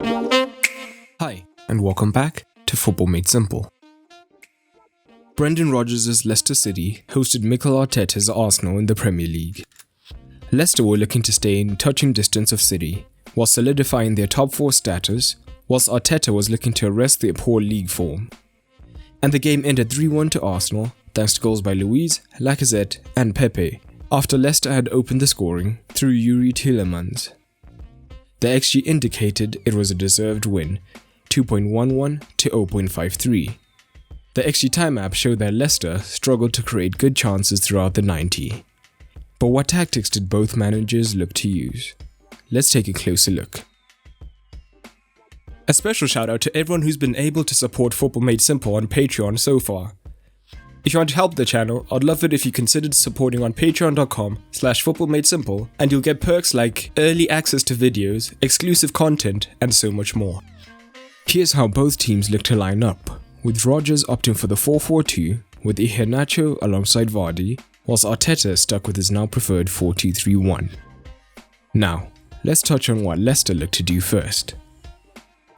Hi, and welcome back to Football Made Simple. Brendan Rodgers' Leicester City hosted Mikel Arteta's Arsenal in the Premier League. Leicester were looking to stay in touching distance of City, while solidifying their top 4 status, whilst Arteta was looking to arrest their poor league form. And the game ended 3-1 to Arsenal, thanks to goals by Luiz, Lacazette and Pepe, after Leicester had opened the scoring through Yuri Tielemans. The XG indicated it was a deserved win, 2.11 to 0.53. The XG time app showed that Leicester struggled to create good chances throughout the 90. But what tactics did both managers look to use? Let's take a closer look. A special shout out to everyone who's been able to support Football Made Simple on Patreon so far. If you want to help the channel, I'd love it if you considered supporting on patreon.com/footballmadesimple, and you'll get perks like early access to videos, exclusive content, and so much more. Here's how both teams look to line up, with Rodgers opting for the 4-4-2 with Iheanacho alongside Vardy, whilst Arteta stuck with his now preferred 4-2-3-1. Now, let's touch on what Leicester looked to do first.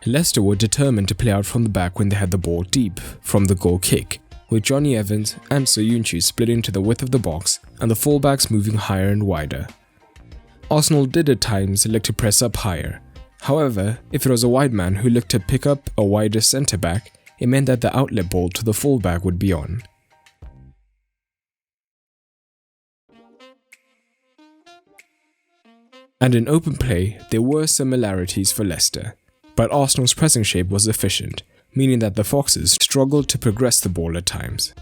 Leicester were determined to play out from the back when they had the ball deep from the goal kick, with Johnny Evans and Soyuncu splitting to the width of the box and the fullbacks moving higher and wider. Arsenal did at times look to press up higher. However, if it was a wide man who looked to pick up a wider centre-back, it meant that the outlet ball to the fullback would be on. And in open play, there were similarities for Leicester, but Arsenal's pressing shape was efficient, meaning that the Foxes struggled to progress the ball at times.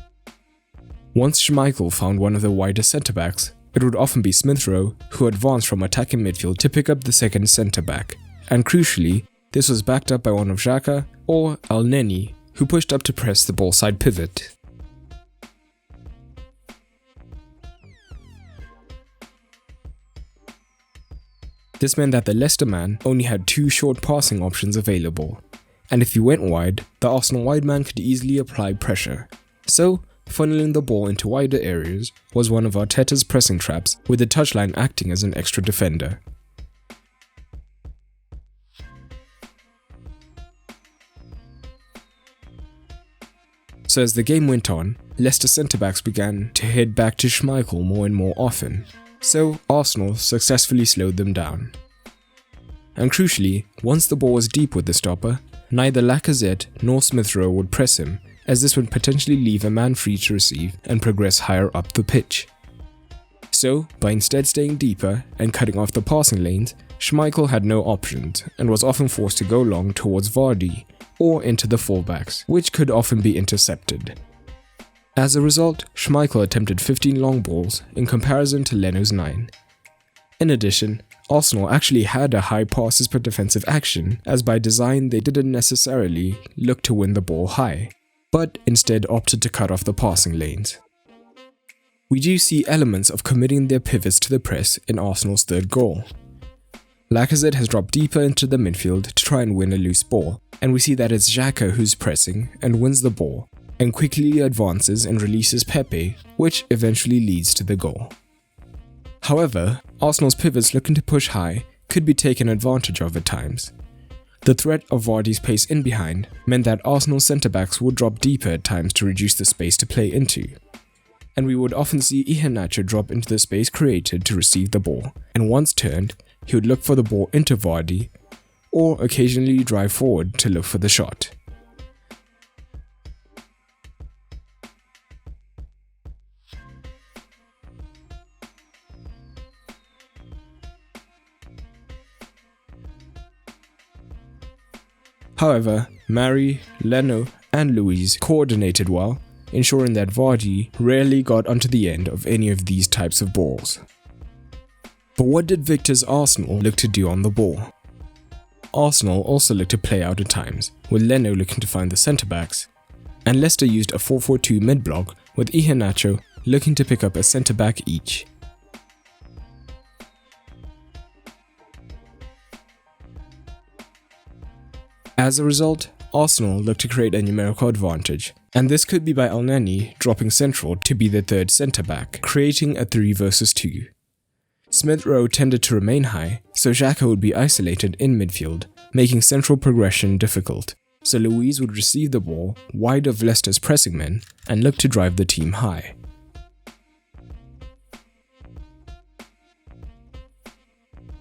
Once Schmeichel found one of the wider centre-backs, it would often be Smith Rowe who advanced from attacking midfield to pick up the second centre-back, and crucially, this was backed up by one of Xhaka or El-Neni, who pushed up to press the ball side pivot. This meant that the Leicester man only had 2 short passing options available, and if he went wide, the Arsenal wide man could easily apply pressure. So, funneling the ball into wider areas was one of Arteta's pressing traps, with the touchline acting as an extra defender. So as the game went on, Leicester centre-backs began to head back to Schmeichel more and more often, so Arsenal successfully slowed them down. And crucially, once the ball was deep with the stopper, neither Lacazette nor Smith Rowe would press him, as this would potentially leave a man free to receive and progress higher up the pitch. So, by instead staying deeper and cutting off the passing lanes, Schmeichel had no options and was often forced to go long towards Vardy or into the fullbacks, which could often be intercepted. As a result, Schmeichel attempted 15 long balls in comparison to Leno's 9. In addition, Arsenal actually had a high passes per defensive action, as by design they didn't necessarily look to win the ball high, but instead opted to cut off the passing lanes. We do see elements of committing their pivots to the press in Arsenal's third goal. Lacazette has dropped deeper into the midfield to try and win a loose ball, and we see that it's Xhaka who's pressing and wins the ball, and quickly advances and releases Pepe, which eventually leads to the goal. However, Arsenal's pivots looking to push high could be taken advantage of at times. The threat of Vardy's pace in behind meant that Arsenal's centre-backs would drop deeper at times to reduce the space to play into. And we would often see Iheanacho drop into the space created to receive the ball, and once turned, he would look for the ball into Vardy, or occasionally drive forward to look for the shot. However, Mari, Leno, and Luiz coordinated well, ensuring that Vardy rarely got onto the end of any of these types of balls. But what did Victor's Arsenal look to do on the ball? Arsenal also looked to play out at times, with Leno looking to find the centre-backs, and Leicester used a 4-4-2 mid-block with Iheanacho looking to pick up a centre-back each. As a result, Arsenal looked to create a numerical advantage, and this could be by El-Neni dropping central to be the third centre-back, creating a 3 versus 2. Smith Rowe tended to remain high, so Xhaka would be isolated in midfield, making central progression difficult, so Luiz would receive the ball wide of Leicester's pressing men and look to drive the team high.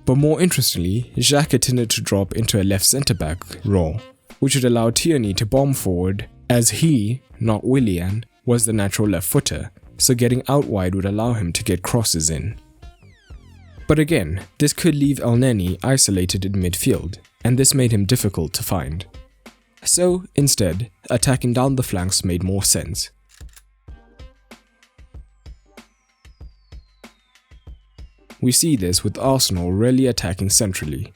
But more interestingly, Xhaka tended to drop into a left centre-back role, which would allow Tierney to bomb forward, as he, not Willian, was the natural left footer, so getting out wide would allow him to get crosses in. But again, this could leave Elneny isolated in midfield, and this made him difficult to find. So, instead, attacking down the flanks made more sense. We see this with Arsenal rarely attacking centrally.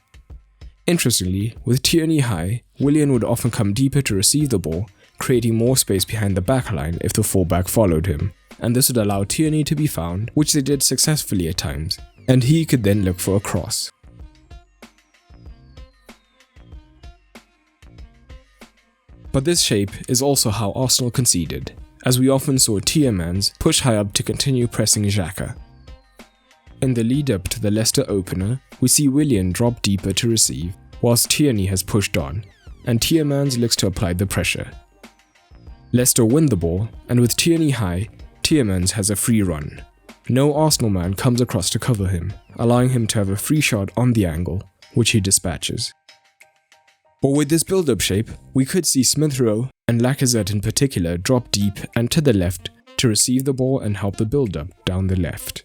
Interestingly, with Tierney high, Willian would often come deeper to receive the ball, creating more space behind the backline if the fullback followed him, and this would allow Tierney to be found, which they did successfully at times, and he could then look for a cross. But this shape is also how Arsenal conceded, as we often saw Tielemans push high up to continue pressing Xhaka. In the lead-up to the Leicester opener, we see Willian drop deeper to receive, whilst Tierney has pushed on, and Tielemans looks to apply the pressure. Leicester win the ball, and with Tierney high, Tielemans has a free run. No Arsenal man comes across to cover him, allowing him to have a free shot on the angle, which he dispatches. But with this build-up shape, we could see Smith Rowe, and Lacazette in particular, drop deep and to the left to receive the ball and help the build-up down the left.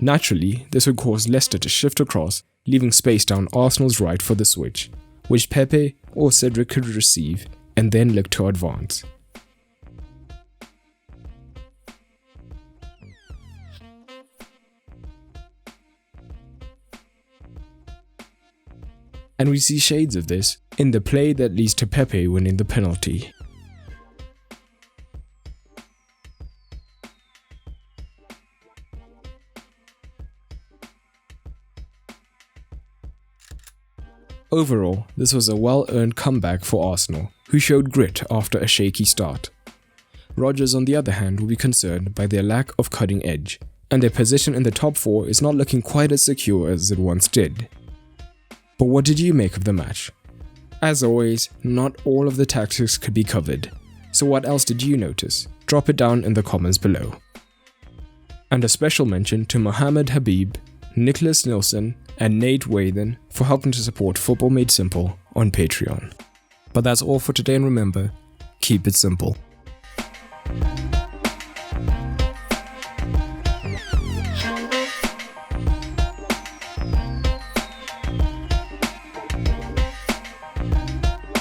Naturally, this would cause Leicester to shift across, leaving space down Arsenal's right for the switch, which Pepe or Cedric could receive and then look to advance. And we see shades of this in the play that leads to Pepe winning the penalty. Overall, this was a well-earned comeback for Arsenal, who showed grit after a shaky start. Rodgers, on the other hand, will be concerned by their lack of cutting edge, and their position in the top 4 is not looking quite as secure as it once did. But what did you make of the match? As always, not all of the tactics could be covered, so what else did you notice? Drop it down in the comments below. And a special mention to Mohammed Habib, Nicholas Nilsson, and Nate Wathen for helping to support Football Made Simple on Patreon. But that's all for today, and remember, keep it simple.